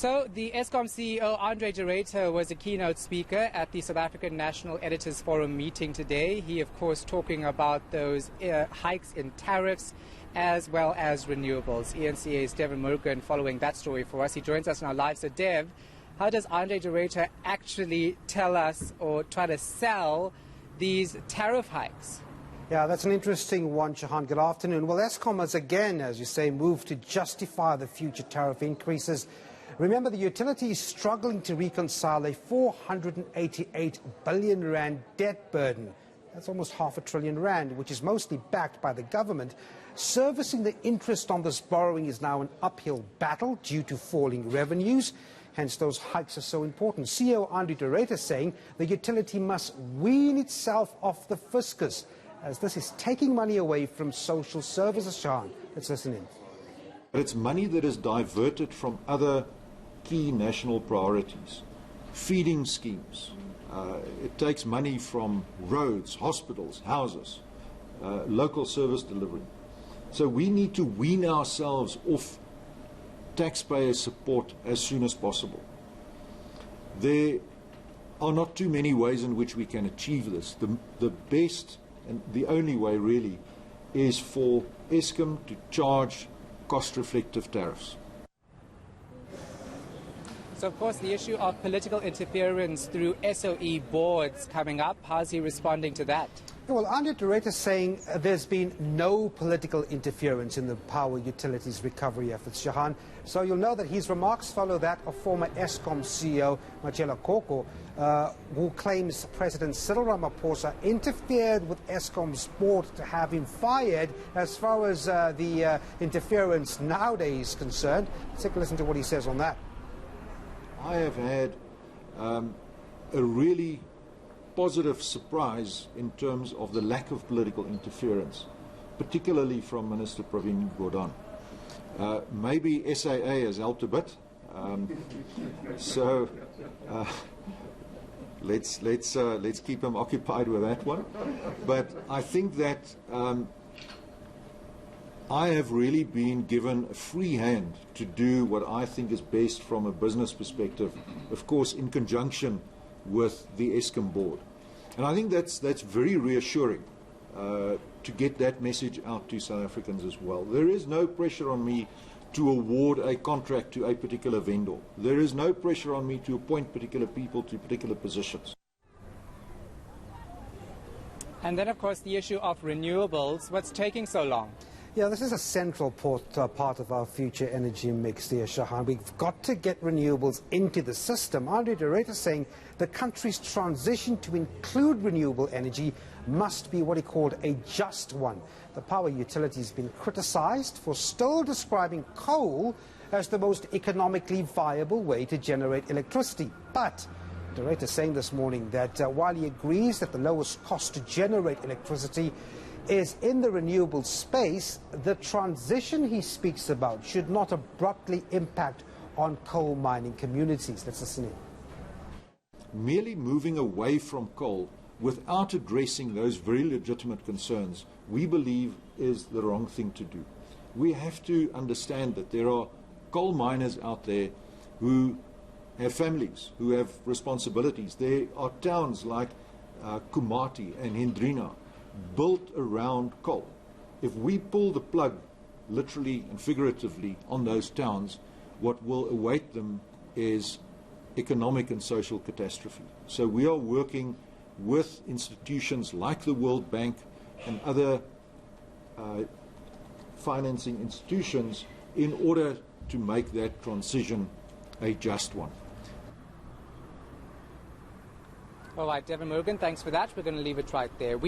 So the Eskom CEO, Andre de Ruyter, was a keynote speaker at the South African National Editors Forum meeting today. He, of course, talking about those hikes in tariffs as well as renewables. ENCA's Devin Morgan following that story for us. He joins us now live. So, Dev, how does Andre de Ruyter actually tell us or try to sell these tariff hikes? Yeah, that's an interesting one, Shahan. Good afternoon. Well, Eskom has again, as you say, moved to justify the future tariff increases. Remember, the utility is struggling to reconcile a 488 billion rand debt burden. That's almost R500 billion, which is mostly backed by the government. Servicing the interest on this borrowing is now an uphill battle due to falling revenues. Hence, those hikes are so important. CEO Andre de Ruyter saying the utility must wean itself off the fiscus, as this is taking money away from social services, Shahan. Let's listen in. It's money that is diverted from other key national priorities, feeding schemes. It takes money from roads, hospitals, houses, local service delivery. So we need to wean ourselves off taxpayer support as soon as possible. There are not too many ways in which we can achieve this. The best and the only way really is for Eskom to charge cost-reflective tariffs. So, of course, the issue of political interference through SOE boards coming up. How's he responding to that? Well, Andre de Ruyter is saying there's been no political interference in the power utilities recovery efforts, Shahan. So you'll know that his remarks follow that of former Eskom CEO Matshela Koko, who claims President Cyril Ramaphosa interfered with Eskom's board to have him fired. As far as the interference nowadays is concerned, let's take a listen to what he says on that. I have had a really positive surprise in terms of the lack of political interference, particularly from Minister Pravin Gordhan. Maybe SAA has helped a bit, so let's keep him occupied with that one. But I think that I have really been given a free hand to do what I think is best from a business perspective, of course in conjunction with the Eskom board. And I think that's very reassuring to get that message out to South Africans as well. There is no pressure on me to award a contract to a particular vendor. There is no pressure on me to appoint particular people to particular positions. And then, of course, the issue of renewables. What's taking so long? Yeah, this is a central part of our future energy mix, dear Shahan. We've got to get renewables into the system. Andre de Ruyter saying the country's transition to include renewable energy must be what he called a just one. The power utility has been criticized for still describing coal as the most economically viable way to generate electricity. But de Ruyter saying this morning that while he agrees that the lowest cost to generate electricity is in the renewable space, the transition he speaks about should not abruptly impact on coal mining communities. Let's listen in. Merely moving away from coal without addressing those very legitimate concerns, we believe is the wrong thing to do. We have to understand that there are coal miners out there who have families, who have responsibilities. There are towns like Kumati and Hendrina built around coal. If we pull the plug, literally and figuratively, on those towns, what will await them is economic and social catastrophe. So we are working with institutions like the World Bank and other financing institutions in order to make that transition a just one. All right, Devin Morgan, thanks for that. We're going to leave it right there.